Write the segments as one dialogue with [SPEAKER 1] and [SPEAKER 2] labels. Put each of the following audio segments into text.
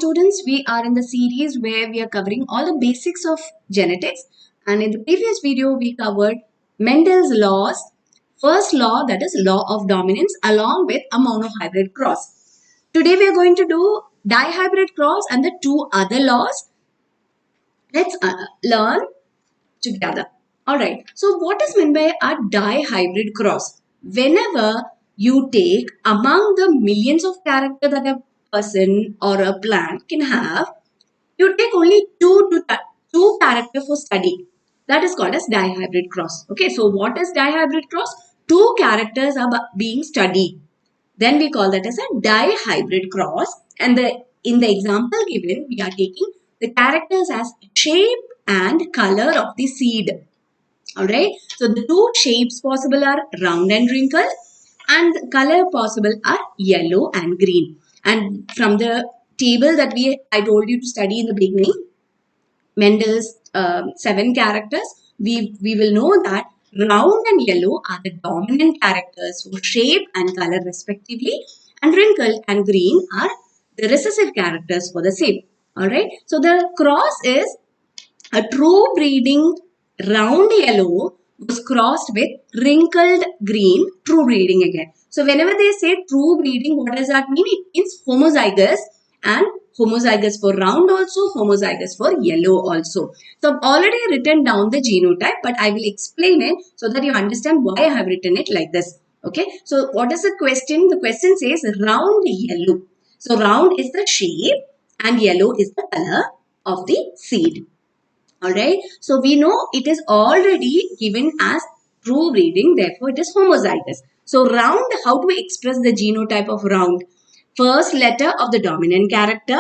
[SPEAKER 1] students, we are in the series where we are covering all the basics of genetics, and in the previous video we covered Mendel's laws. First law, that is law of dominance, along with a monohybrid cross. Today we are going to do dihybrid cross and the two other laws. Let's learn together. Alright, so what is meant by a dihybrid cross? Whenever you take among the millions of characters that a person or a plant can have, you take only two characters for study. That is called as dihybrid cross. Okay, so what is dihybrid cross? Two characters are being studied. Then we call that as a dihybrid cross. And in the example given, we are taking the characters as shape and color of the seed. Alright, so the two shapes possible are round and wrinkled, and the color possible are yellow and green. And from the table that I told you to study in the beginning, Mendel's 7 characters, we will know that round and yellow are the dominant characters for shape and color respectively, and wrinkled and green are the recessive characters for the same. Alright, so the cross is a true breeding round yellow was crossed with wrinkled green, true breeding again. So whenever they say true breeding, what does that mean? It means homozygous, and homozygous for round also, homozygous for yellow also. So I've already written down the genotype, but I will explain it so that you understand why I have written it like this. Okay, so what is the question? The question says round yellow. So round is the shape and yellow is the color of the seed. Alright, so we know it is already given as true breeding, therefore it is homozygous. So round, how do we express the genotype of round? First letter of the dominant character,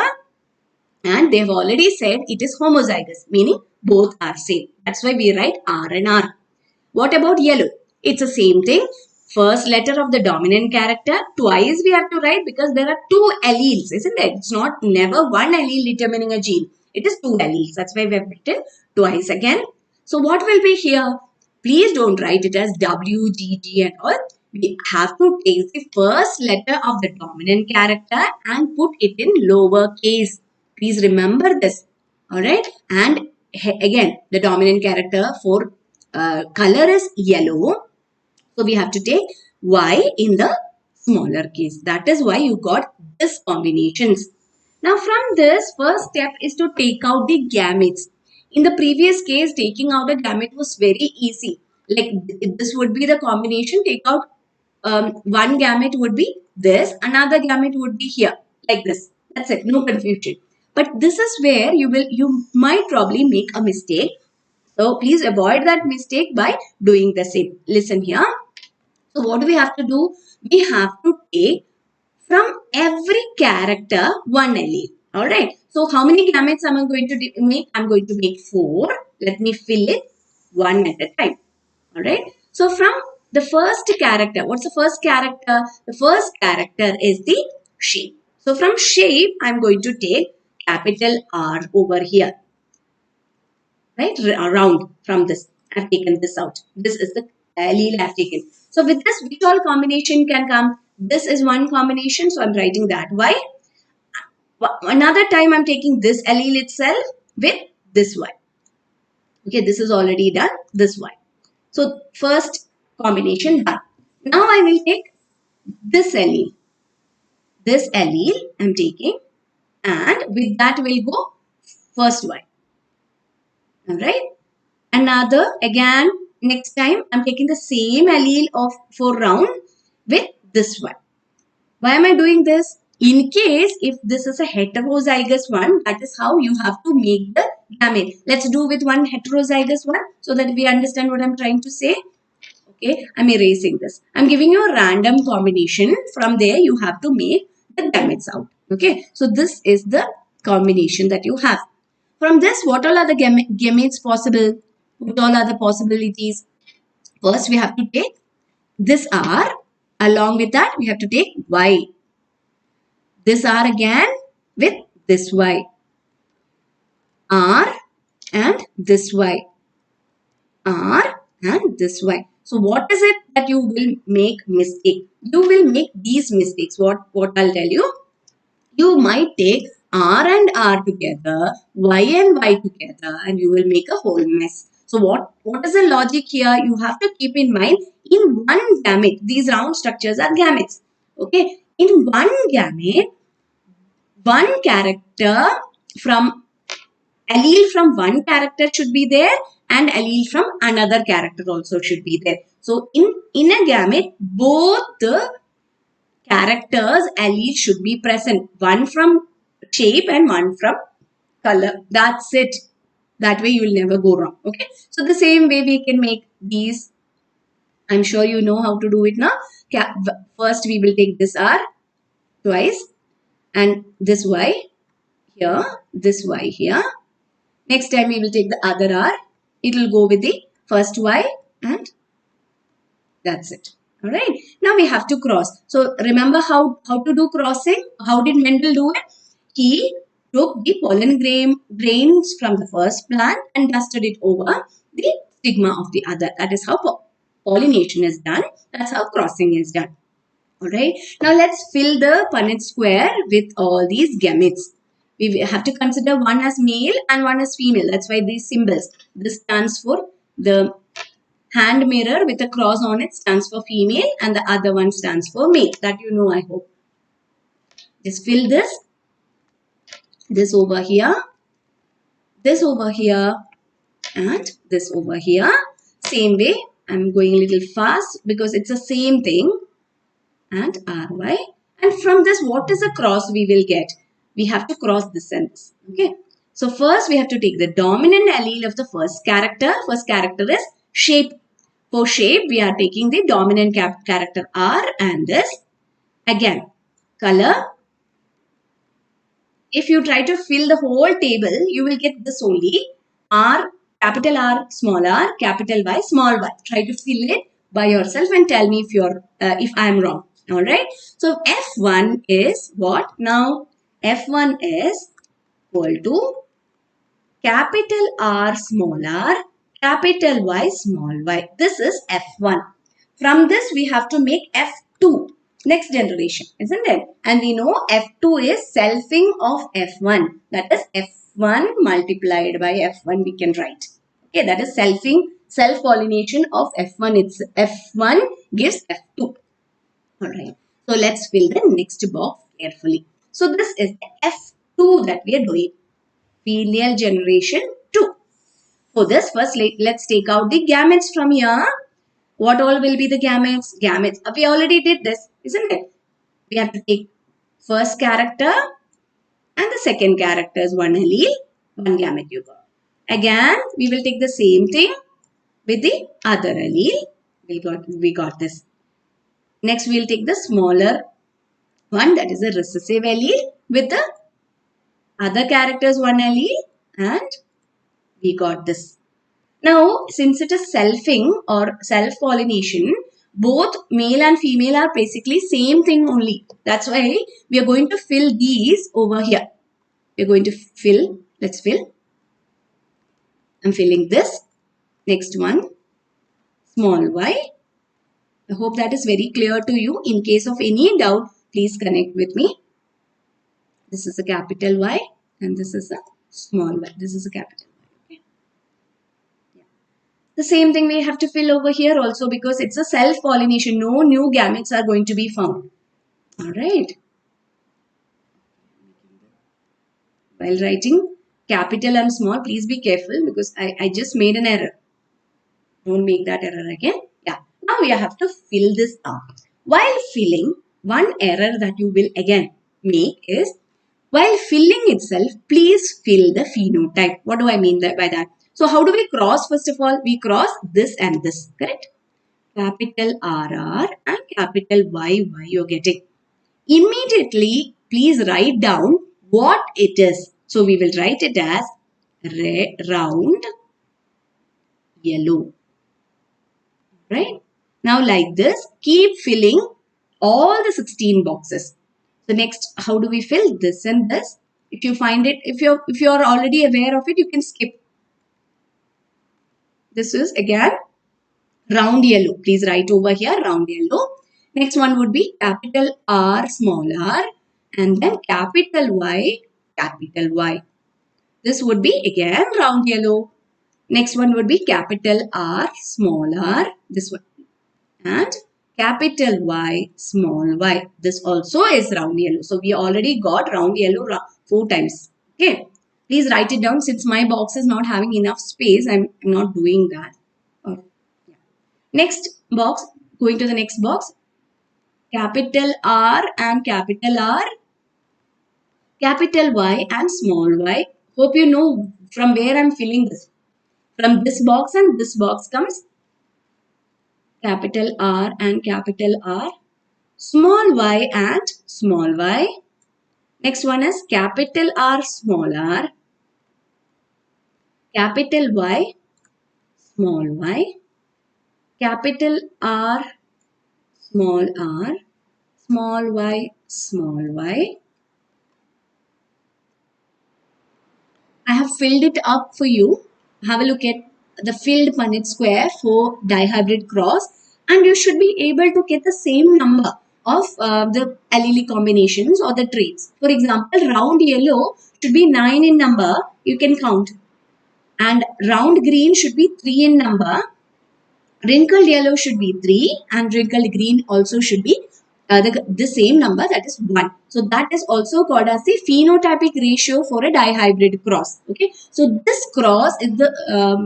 [SPEAKER 1] and they have already said it is homozygous, meaning both are same. That's why we write R and R. What about yellow? It's the same thing. First letter of the dominant character, twice we have to write because there are two alleles, isn't it? It's not never one allele determining a gene. It is two alleles. That's why we have written twice again. So what will be here? Please don't write it as W, G, G and all. We have to take the first letter of the dominant character and put it in lower case. Please remember this. Alright. And again, the dominant character for color is yellow. So we have to take Y in the smaller case. That is why you got this combinations. Now from this, first step is to take out the gametes. In the previous case, taking out a gamete was very easy. Like this would be the combination. Take out one gamete would be this, another gamete would be here, like this. That's it, no confusion. But this is where you might probably make a mistake. So please avoid that mistake by doing the same. Listen here. So what do we have to do? We have to take from every character one allele. Alright. So how many gametes am I going to make? I'm going to make 4. Let me fill it one at a time. Alright. So from the first character, what's the first character? The first character is the shape. So from shape, I'm going to take capital R over here. Right? Around from this. I've taken this out. This is the allele I've taken. So with this, which all combination can come? This is one combination, so I'm writing that. Why? Another time I'm taking this allele itself with this Y. Okay, this is already done, this Y. So first combination done. Now I will take this allele. This allele I'm taking, and with that will go first Y. Alright. Another, again, next time I'm taking the same allele for round with this one. Why am I doing this? In case if this is a heterozygous one, that is how you have to make the gamete. Let's do with one heterozygous one so that we understand what I'm trying to say. Okay, I'm erasing this. I'm giving you a random combination. From there, you have to make the gametes out. Okay, so this is the combination that you have. From this, what all are the gametes possible? What all are the possibilities? First, we have to take this R. Along with that, we have to take Y. This R again with this Y. R and this Y. R and this Y. So what is it that you will make mistake? You will make these mistakes. What I'll tell you? You might take R and R together, Y and Y together, and you will make a whole mess. So what is the logic here? You have to keep in mind, in one gamete, these round structures are gametes. Okay, in one gamete, one character from allele from one character should be there, and allele from another character also should be there. So in a gamete, both the characters allele should be present. One from shape and one from color. That's it. That way you will never go wrong. Okay. So the same way we can make these. I'm sure you know how to do it now. First we will take this R twice and this Y here, this Y here. Next time we will take the other R. It will go with the first Y and that's it. Alright. Now we have to cross. So remember how to do crossing? How did Mendel do it? He took the pollen grains from the first plant and dusted it over the stigma of the other. That is how pollination is done. That's how crossing is done. Alright. Now let's fill the Punnett square with all these gametes. We have to consider one as male and one as female. That's why these symbols. This stands for the hand mirror with a cross on it stands for female and the other one stands for male. That you know, I hope. Just fill this over here, this over here, and this over here. Same way, I'm going a little fast because it's the same thing. And RY. And from this, what is the cross we will get? We have to cross this and this. Okay. So first we have to take the dominant allele of the first character. First character is shape. For shape, we are taking the dominant character R and this. Again, color. If you try to fill the whole table, you will get this only. R, capital R, small r, capital Y, small y. Try to fill it by yourself and tell me if I am wrong. Alright. So F1 is what? Now F1 is equal to capital R small r, capital Y small y. This is F1. From this we have to make F2. Next generation, isn't it? And we know F2 is selfing of F1. That is F1 multiplied by F1 we can write. Okay, that is selfing, self-pollination of F1. It's F1 gives F2. Alright. So let's fill the next box carefully. So this is the F2 that we are doing. Filial generation 2. For this, first let's take out the gametes from here. What all will be the gametes? Gametes. We already did this, isn't it? We have to take first character and the second character is one allele, one gamete you got. Again, we will take the same thing with the other allele. We got this. Next, we will take the smaller one, that is a recessive allele, with the other characters one allele, and we got this. Now, since it is selfing or self-pollination, both male and female are basically same thing only. That's why we are going to fill these over here. We are going to fill. Let's fill. I'm filling this. Next one, small y. I hope that is very clear to you. In case of any doubt, please connect with me. This is a capital Y and this is a small y. This is a capital Y. Okay. Yeah. The same thing we have to fill over here also because it's a self-pollination. No new gametes are going to be found. Alright. While writing capital and small, please be careful because I just made an error. Don't make that error again. Yeah. Now we have to fill this up. While filling, one error that you will again make is, while filling itself, please fill the phenotype. What do I mean by that? So how do we cross? First of all, we cross this and this, correct? Capital RR and capital YY you're getting. Immediately, please write down what it is. So we will write it as round yellow. Right? Now like this, keep filling all the 16 boxes. So next, how do we fill this and this? If you find it, if you're already aware of it, you can skip. This is again round yellow. Please write over here round yellow. Next one would be capital R small r and then capital Y capital Y. This would be again round yellow. Next one would be capital R, small r, this one. And capital Y, small y. This also is round yellow. So we already got round yellow 4 times. Okay. Please write it down. Since my box is not having enough space, I'm not doing that. Oh, yeah. Next box, going to the next box. Capital R and capital R, capital Y and small y. Hope you know from where I'm filling this. From this box and this box comes capital R and capital R, small y and small y. Next one is capital R, small r, capital Y, small y, capital R, small r, small y, small y. I have filled it up for you. Have a look at the filled Punnett square for dihybrid cross, and you should be able to get the same number of the allele combinations or the traits. For example, round yellow should be 9 in number, you can count. And round green should be 3 in number. Wrinkled yellow should be 3 and wrinkled green also should be the same number, that is 1. So that is also called as the phenotypic ratio for a dihybrid cross. Okay. So this cross is the,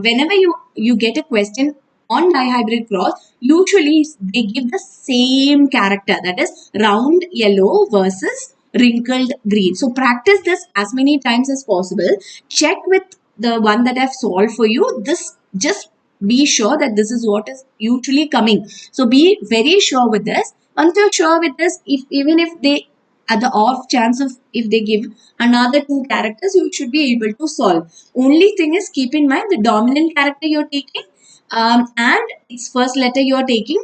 [SPEAKER 1] whenever you get a question on dihybrid cross, usually they give the same character, that is round yellow versus wrinkled green. So practice this as many times as possible. Check with the one that I've solved for you. This just be sure that this is what is usually coming. So be very sure with this. Once you're sure with this, even if they, at the off chance of if they give another 2 characters, you should be able to solve. Only thing is, keep in mind the dominant character you're taking and its first letter you're taking.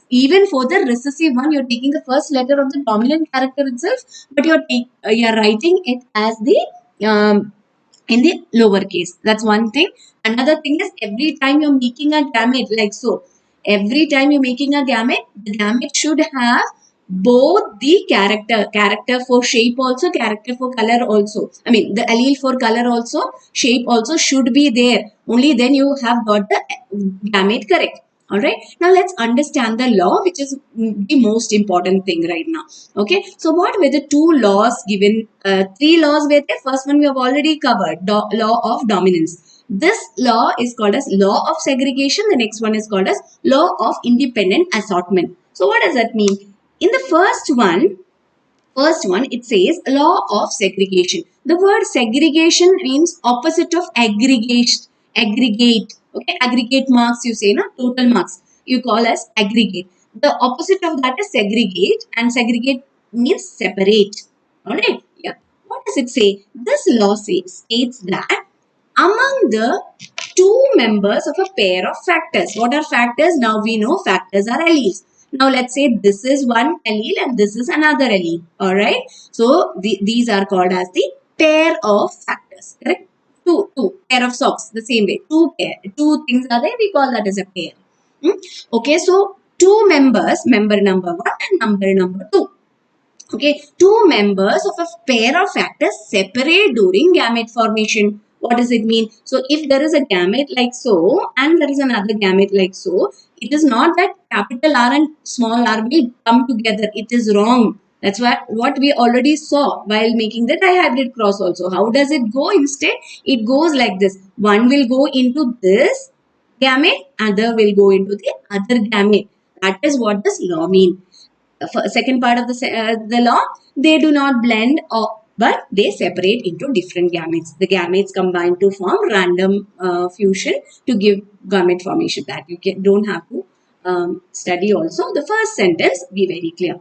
[SPEAKER 1] Even for the recessive one, you're taking the first letter of the dominant character itself, but you're writing it as the in the lowercase. That's one thing. Another thing is, every time you're making a gamete like so, every time you're making a gamete, the gamete should have both the character for shape also, character for color also. I mean, the allele for color also, shape also should be there. Only then you have got the gamete correct. Alright, now let's understand the law, which is the most important thing right now. Okay, so what were the 2 laws given? 3 laws were there. First one we have already covered, law of dominance. This law is called as law of segregation. The next one is called as law of independent assortment. So what does that mean? In the first one, it says law of segregation. The word segregation means opposite of aggregate. Aggregate. Okay, aggregate marks you say, na? Total marks. You call as aggregate. The opposite of that is segregate, and segregate means separate. Alright? Yeah. What does it say? This law states that among the 2 members of a pair of factors. What are factors? Now we know factors are alleles. Now let's say this is one allele and this is another allele. Alright. So these are called as the pair of factors. Correct? Two pair of socks. The same way. 2 things are there. We call that as a pair. Okay. So 2 members, member number 1 and member number 2. Okay, 2 members of a pair of factors separate during gamete formation. What does it mean? So, if there is a gamete like so and there is another gamete like so, it is not that capital R and small r will come together. It is wrong. That's what we already saw while making the dihybrid cross also. How does it go? Instead, it goes like this. One will go into this gamete, other will go into the other gamete. That is what this law means. Second part of the law, they do not blend but they separate into different gametes. The gametes combine to form random fusion to give gamete formation. That you don't have to study also. The first sentence, be very clear.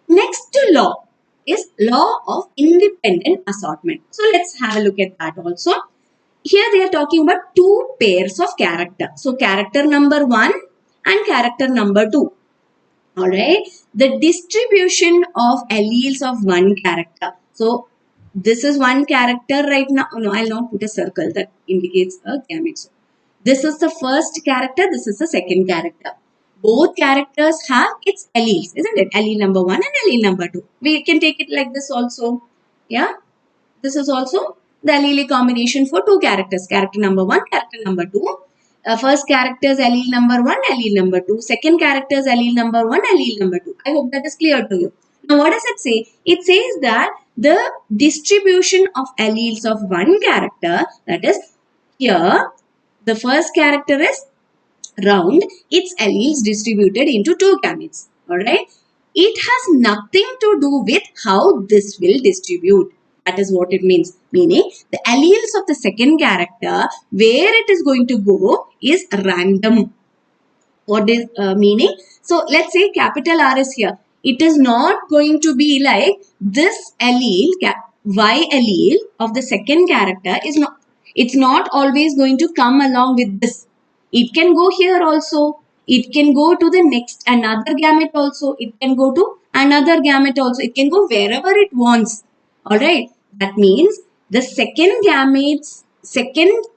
[SPEAKER 1] Next law is law of independent assortment. So let's have a look at that also. Here they are talking about 2 pairs of character. So character number 1 and character number 2. Alright, the distribution of alleles of one character. So, this is one character right now. No, I'll not put a circle that indicates a gamete. So, this is the first character, this is the second character. Both characters have its alleles, isn't it? Allele number 1 and allele number 2. We can take it like this also. Yeah. This is also the allele combination for two characters. Character number 1, character number 2. First character is allele number 1, allele number 2. Second character is allele number 1, allele number 2. I hope that is clear to you. Now, what does it say? It says that the distribution of alleles of one character, that is here, the first character is round, its alleles distributed into two gametes. Alright. It has nothing to do with how this will distribute. That is what it means. Meaning the alleles of the second character, where it is going to go is random. What is meaning? So let's say capital R is here. It is not going to be like this allele, Y allele of the second character is not. It's not always going to come along with this. It can go here also. It can go to the next another gamete also. It can go to another gamete also. It can go wherever it wants. Alright. That means the second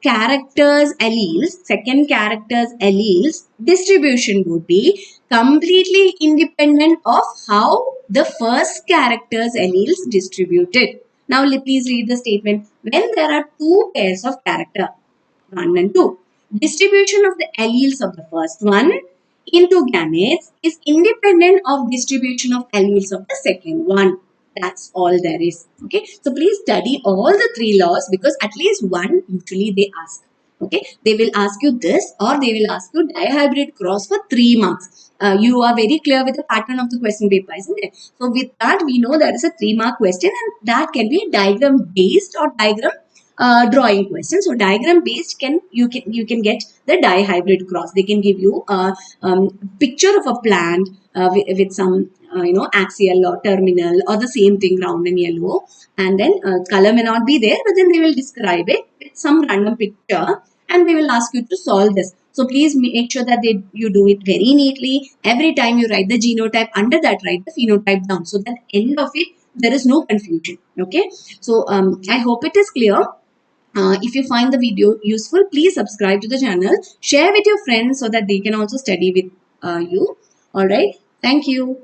[SPEAKER 1] character's alleles distribution would be completely independent of how the first character's alleles distributed. Now please read the statement. When there are two pairs of character, 1 and 2, distribution of the alleles of the first one into gametes is independent of distribution of alleles of the second one. That's all there is. Okay. So please study all the three laws, because at least one usually they ask. Okay. They will ask you this, or they will ask you dihybrid cross for 3 marks. You are very clear with the pattern of the question paper, isn't it? So with that, we know that is a 3-mark question, and that can be diagram based or diagram drawing question. So diagram based you can get the dihybrid cross. They can give you a picture of a plant with some axial or terminal or the same thing, round and yellow, and then color may not be there, but then they will describe it with some random picture, and they will ask you to solve this. So please make sure that you do it very neatly. Every time you write the genotype, under that write the phenotype down, so that end of it there is no confusion. Okay. So I hope it is clear. If you find the video useful, please subscribe to the channel. Share with your friends so that they can also study with you. Alright. Thank you.